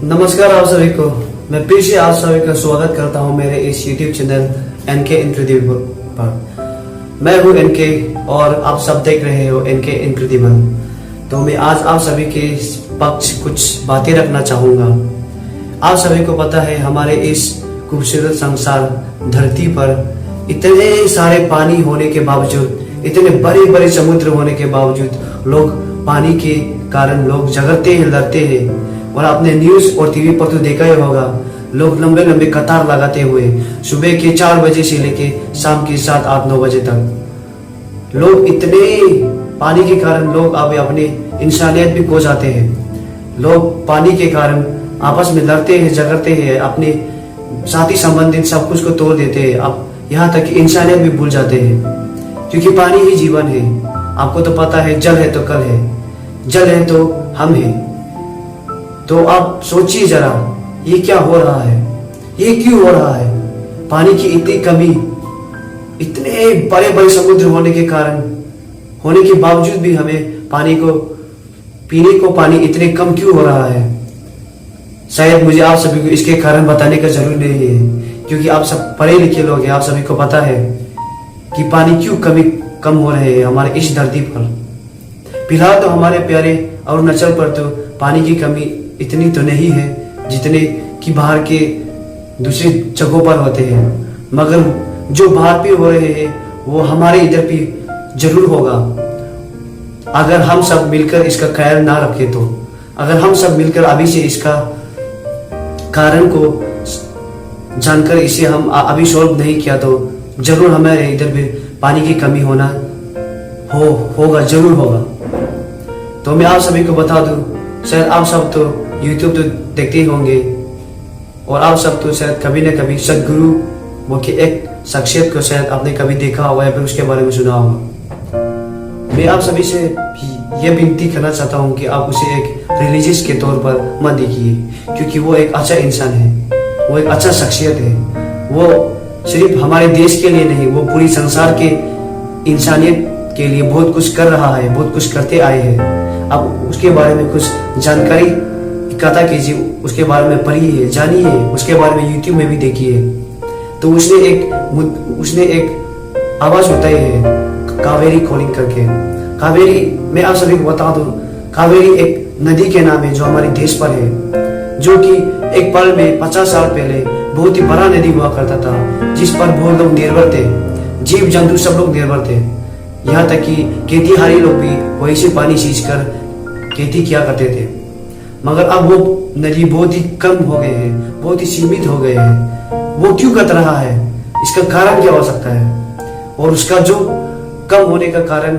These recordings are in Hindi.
नमस्कार आप सभी को। मैं फिर से आप सभी का स्वागत करता हूं मेरे इस YouTube चैनल NK इनक्रेडिबल पर। मैं हूं NK और आप सब देख रहे हो NK इनक्रेडिबल। तो मैं आज आप सभी के पक्ष कुछ बातें रखना चाहूंगा। आप सभी को पता है हमारे इस खूबसूरत संसार धरती पर इतने सारे पानी होने के बावजूद, इतने बड़े बड़े समुद्र होने के बावजूद लोग पानी के कारण लोग जगते हैं, लड़ते हैं। और आपने न्यूज और टीवी पर तो देखा ही होगा, लोग लंबे लंबे कतार लगाते हुए सुबह के 4 बजे से लेके शाम के 7-8-9 बजे तक लोग इतने पानी के कारण लोग अब अपने इंसानियत भी खो जाते हैं। लोग पानी के कारण आपस में लड़ते हैं, झगड़ते हैं, अपने साथी संबंधित सब कुछ को तोड़ देते हैं। अब यहाँ तक कि इंसानियत भी भूल जाते हैं, क्योंकि पानी ही जीवन है। आपको तो पता है, जल है तो कल है, जल है तो हम हैं। तो आप सोचिए जरा, ये क्या हो रहा है, ये क्यों हो रहा है? पानी की इतनी कमी, इतने बड़े बड़े समुद्र होने के कारण, होने के बावजूद भी हमें पानी को, पीने को पानी इतने कम क्यों हो रहा है? शायद मुझे आप सभी को इसके कारण बताने का जरूरी नहीं है, क्योंकि आप सब पढ़े लिखे लोग हैं। आप सभी को पता है कि पानी क्यों कम हो रहे हैं हमारे इस धरती पर। फिलहाल तो हमारे प्यारे अरुणाचल पर तो पानी की कमी इतनी तो नहीं है जितने कि बाहर के दूसरी जगहों पर होते हैं, मगर जो बाहर पे हो रहे हैं वो हमारे इधर भी जरूर होगा, अगर हम सब मिलकर इसका ख्याल ना रखें तो। अगर हम सब मिलकर अभी से इसका कारण को जानकर इसे हम अभी सॉल्व नहीं किया तो जरूर हमारे इधर भी पानी की कमी होगा, जरूर होगा। तो मैं आप सभी को बता दूं, शायद आप सब तो YouTube तो देखते ही होंगे, और आप सब तो शायद कभी न कभी सदगुरु वो की एक शख्सियत को शायद आपने कभी देखा होगा या फिर उसके बारे में सुना होगा। मैं आप सभी से ये विनती करना चाहता हूँ कि आप उसे एक रिलीजियस के तौर पर मत देखिए, क्योंकि वो एक अच्छा इंसान है, वो एक अच्छा शख्सियत है। वो सिर्फ हमारे देश के लिए नहीं, वो पूरी संसार के इंसानियत के लिए बहुत कुछ कर रहा है, बहुत कुछ करते आए हैं। अब उसके बारे में कुछ जानकारी इकट्ठा कीजिए, उसके बारे में पढ़िए, जानिए, उसके बारे में YouTube में भी देखिए। तो उसने एक आवाज उठाई है, कावेरी कॉलिंग करके। कावेरी, मैं आप सभी को बता दूं, कावेरी एक नदी के नाम है जो हमारे देश पर है, जो कि एक पल में 50 साल पहले बहुत ही बड़ा नदी हुआ करता था, जिस पर बहुत लोग निर्भर थे, जीव जंतु सब लोग निर्भर थे। यहाँ तक कि खेतीहारी लोग भी वही से पानी सींच कर खेती किया करते थे। मगर अब वो नदी बहुत ही कम हो गए हैं, बहुत ही सीमित हो गए हैं। वो क्यों कट रहा है? इसका कारण क्या हो सकता है? और उसका जो कम होने का कारण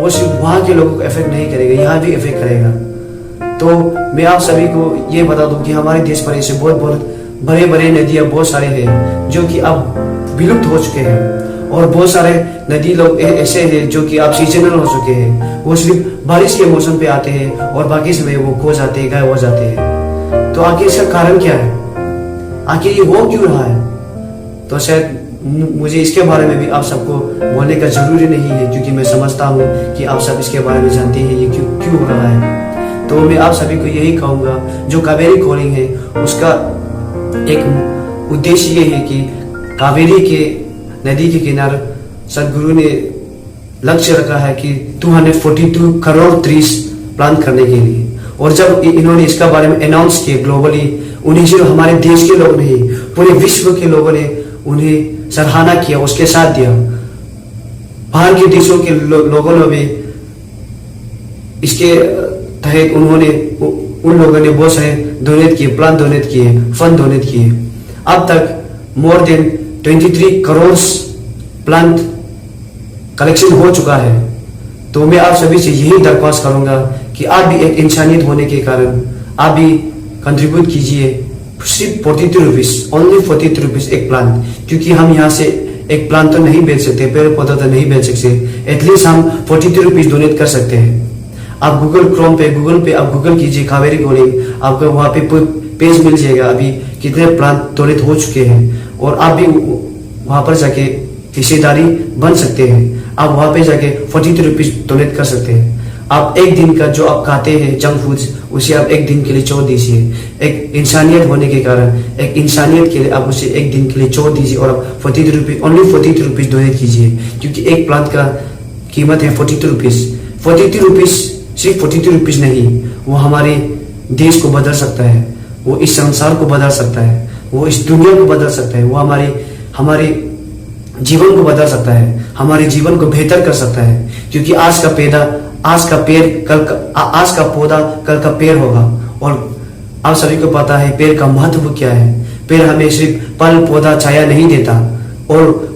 वो सिर्फ वहां के लोगों को इफेक्ट नहीं करेगा, यहाँ भी इफेक्ट करेगा। तो मैं आप सभी को ये बता दूं कि हमारे देश पर ऐसे बहुत बहुत बड़े बड़े नदियां बहुत सारे हैं जो कि अब विलुप्त हो चुके हैं, और बहुत सारे नदी लोग ऐसे हैं जो कि अब सीजनल हो चुके हैं। वो सिर्फ बारिश के मौसम पे आते हैं और बाकी समय वो खो जाते हैं, गायब हो जाते हैं। तो आखिर इसका कारण क्या है? आखिर ये हो क्यों रहा है? तो शायद मुझे इसके बारे में भी आप सबको बोलने का जरूरी नहीं है, क्योंकि मैं समझता हूँ कि आप सब इसके बारे में जानते हैं ये क्यों हो रहा है। तो मैं आप सभी को यही कहूँगा, जो कावेरी कॉलिंग है उसका एक उद्देश्य ये है कि कावेरी के नदी के किनारे सदगुरु ने लक्ष्य रखा है कि 242 करोड़ ट्रीज प्लांट करने के लिए। और जब इन्होंने इसका बारे में अनाउंस किया ग्लोबली, उन्हें सिर्फ हमारे देश के लोग नहीं, पूरे विश्व के लोगों ने उन्हें सराहना किया, उसके साथ दिया। बाहर के देशों के लोगों ने भी इसके तहत उन लोगों ने बहुत सारे डोनेट किए, प्लांट डोनेट किए, फंड डोनेट किए। अब तक more than 23 crore plant collection हो चुका है। तो मैं आप सभी से यही दरख्वास्त करूंगा कि आप भी एक इंसानियत होने के कारण आप भी कंट्रीब्यूट कीजिए, सिर्फ 42 रुपीज, ओनली 42 रुपीज एक प्लांट। क्योंकि हम यहाँ से एक प्लांट तो नहीं बेच सकते, पेड़ पौधा तो नहीं बेच सकते, एटलीस्ट हम 42 रुपीज डोनेट कर सकते हैं। आप गूगल पे आप गूगल कीजिए कावेरी कॉलिंग, आपको वहाँ पे पेज मिल जाएगा अभी कितने प्लांट डोनेट हो चुके हैं। और आप भी वहां पर जाके हिस्सेदारी बन सकते हैं। आप वहां पे जाके 42 रुपीज डोनेट कर सकते हैं। आप एक दिन का जो आप खाते हैं जंक फूड्स, उसे आप एक दिन के लिए छोड़ दीजिए। एक इंसानियत होने के कारण, एक इंसानियत के लिए आप उसे एक दिन के लिए छोड़ दीजिए और आप 42 रुपीज, ओनली 42 रुपीज डोनेट कीजिए। क्योंकि एक प्लांट का कीमत है 42 रुपीज। 42 रुपीज, सिर्फ 42 रुपीज नहीं, वो हमारे देश को बदल सकता है, वो इस संसार को बदल सकता है, वो इस दुनिया को बदल सकता है, वो हमारे जीवन को बदल सकता है, हमारे जीवन को बेहतर कर सकता है। क्योंकि आज का पौधा कल का पेड़ होगा। और आप सभी को पता है पेड़ का महत्व क्या है। पेड़ हमें सिर्फ फल, पौधा, छाया नहीं देता, और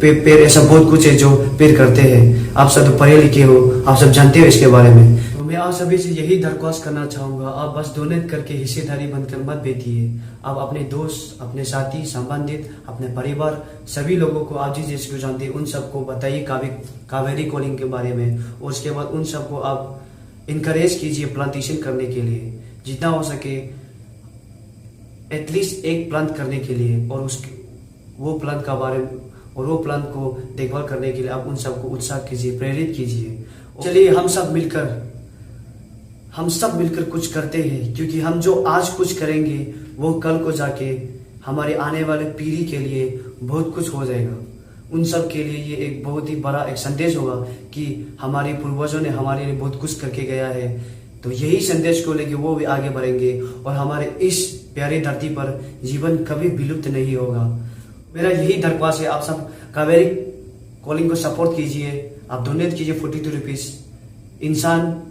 पेड़ ऐसा बहुत कुछ है जो पेड़ करते हैं। आप सब तो पढ़े लिखे हो, आप सब जानते हो इसके बारे में। तो मैं आप सभी से यही दरख्वास्त करना चाहूंगा, आप बस डोनेट करके हिस्सेदारी बनकर मत बैठिए। आप अपने दोस्त, अपने साथी, संबंधित, अपने परिवार, सभी लोगों को आप जिस को जानते हैं उन सबको बताइए कावेरी कॉलिंग के बारे में। और उसके बाद उन सबको आप इनकरेज कीजिए प्लांटेशन करने के लिए, जितना हो सके एटलीस्ट एक प्लांट करने के लिए। और वो प्लांट का बारे में और वो प्लांट को देखभाल करने के लिए आप उन सबको उत्साह कीजिए, प्रेरित कीजिए। चलिए हम सब मिलकर कुछ करते हैं। क्योंकि हम जो आज कुछ करेंगे वो कल को जाके हमारे आने वाले पीढ़ी के लिए बहुत कुछ हो जाएगा। उन सब के लिए ये एक बहुत ही बड़ा एक संदेश होगा कि हमारे पूर्वजों ने हमारे लिए बहुत कुछ करके गया है। तो यही संदेश को लेके वो भी आगे बढ़ेंगे और हमारे इस प्यारी धरती पर जीवन कभी विलुप्त नहीं होगा। मेरा यही दरख्वास्त है, आप सब कावेरी कॉलिंग को सपोर्ट कीजिए, आप डोनेट कीजिए 42 रुपीज। इंसान,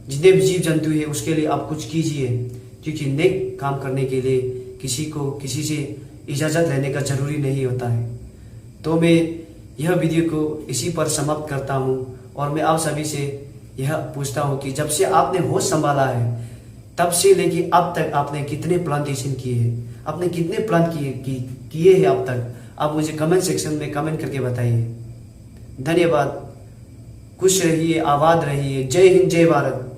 जितने भी जीव जंतु है उसके लिए आप कुछ कीजिए। क्योंकि नेक काम करने के लिए किसी से इजाजत लेने का जरूरी नहीं होता है। तो मैं यह वीडियो को इसी पर समाप्त करता हूँ और मैं आप सभी से यह पूछता हूँ कि जब से आपने होश संभाला है तब से लेके अब तक आपने कितने प्लांटेशन किए हैं, आपने कितने प्लांट किए हैं अब तक? आप मुझे कमेंट सेक्शन में कमेंट करके बताइए। धन्यवाद। खुश रहिए, आबाद रहिए। जय हिंद, जय भारत।